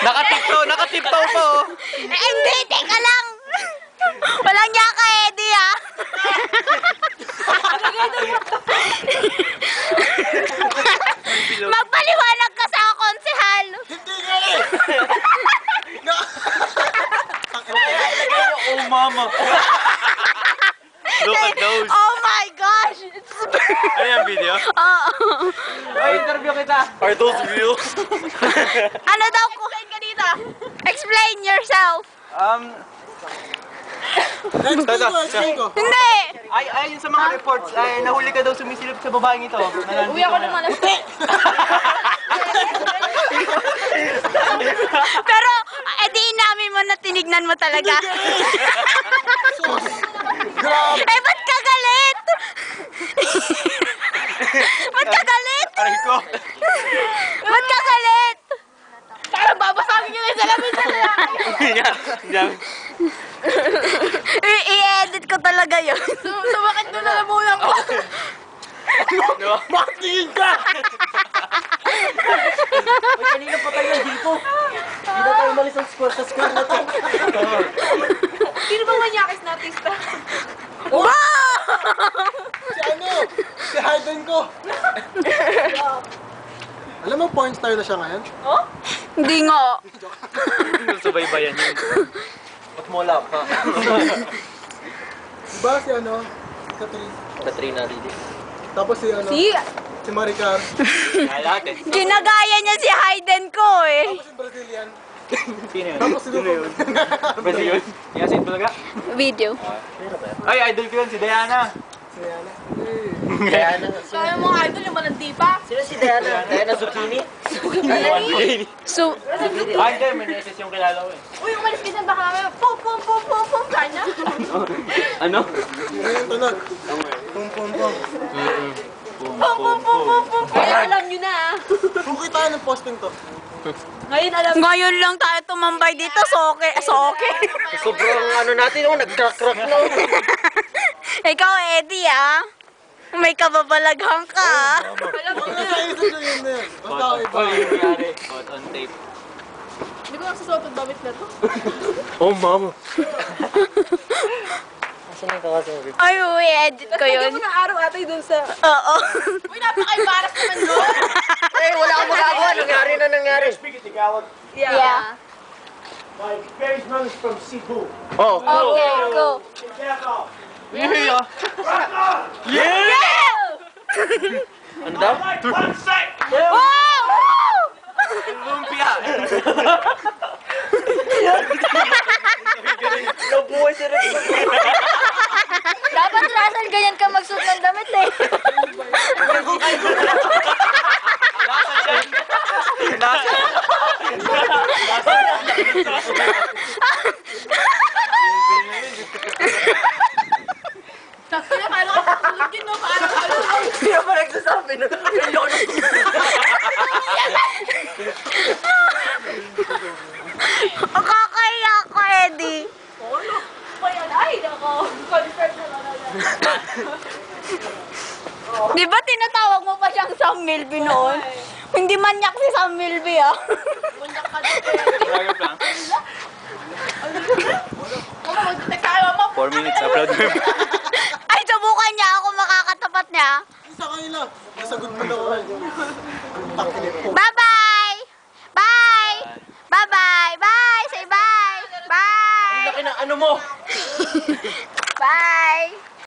Nakatiptaw pa oh. Hindi, teka lang. Walang niya ka, Eddie, ha? Magpaliwanag ka sa konsehal. Hindi nga eh! Oh mama. Look at those. Oh my gosh. Ano yung video? Oo. Ay, interview kita. Are those real? Ano daw ko? Explain ka dito. Explain yourself. Explain ko. Hindi. Ay, ayon sa mga reports, ay nahuli ka daw sumisilip sa babaeng ito. Uwi ako naman. Pero, edi inamin mo na tinignan mo talaga. Eh, ba't ka galit? Ba't ka galit? Aray ko. Ba't ka galit? Parang babasagin yun sa lamin sa I-edit ko talaga yun. Sumakit ko na lamunan ko. Bakit ka? Uy, kanina pa tayo dito. Hindi na tayo umalis sa square na to. Sino bang manyakis na artista? Wow! Si ano? Si Hayden ko. Alam mo, porn star na siya ngayon? Oh? Hindi nga. Subaybayan yun. Ba't mo wala pa? Diba si ano? Catherine. Katrina Didi. Tapos si ano? Si Maricar. Lahat eh. Ginagaya niya si Hayden ko eh. Tapos si Brazilian. Sino yun? Tapos si Lupon. Brazil yun? Yasin talaga? Video. Ay, idol ko yun, si Diana. Si Yana. Diana. Kaya mo idol yung malandi pa? Sino si Diana? Diana Zucchini? So, Ay, hindi, may neses yung kilala ko eh. uy, umalis ka dyan, baka namin, pum, pum, pum, pum, pum, kanya. Ano? Ngayon tunog. Pum pum pum. Pum, pum, pum, pum, pum. Ngayon alam nyo na ah. Kung kita ng posting to. Ngayon lang tayo tumambay dito, so okay. Sobrang ano natin, nagkakrak na. Ikaw, Eddie ah. May kababalaghang ka ah. Alam mo na yun na yun. Basta ako iba. Oh, yung nangyari. Caught on tape. Hindi ko nagsusuot ang damit na to. Oh, mama. Asan yung kakasabi? Ay, uwi, edit ko yun. Hindi mo na araw atay dun sa... Oo. Uy, napaka-embarrass naman doon. Eh, wala akong magagawa. Nangyari na nangyari. Yeah. My very is from Cebu. Oh. Okay, go. Yeah! Yeah! Ano daw? One sec! Wow! Lumpia! Nabuhay si Rex. Dapat nasan ganyan ka magsuot ng damit eh. Tapos na, paano ka susuot yun, no? Paano ka susuot? Hindi naman nagsasabi nun. Ang kakaiya ko, Eddie. Ay, nako. Concert na lang. Di ba tinatawag mo pa siyang Sam Milby noon? Hindi manyak si Sam Milby ah. Munyak ka doon. Dragap lang. Mama, mag-detect tayo, mama. 4 minutes, upload mo. Ay, subukan niya ako makakatapat niya. Isa kanila. Nasagot mo na ako. Takilip po. Bye-bye! Bye! Bye-bye! Bye! Say bye! Bye! Laki ng ano mo. Bye!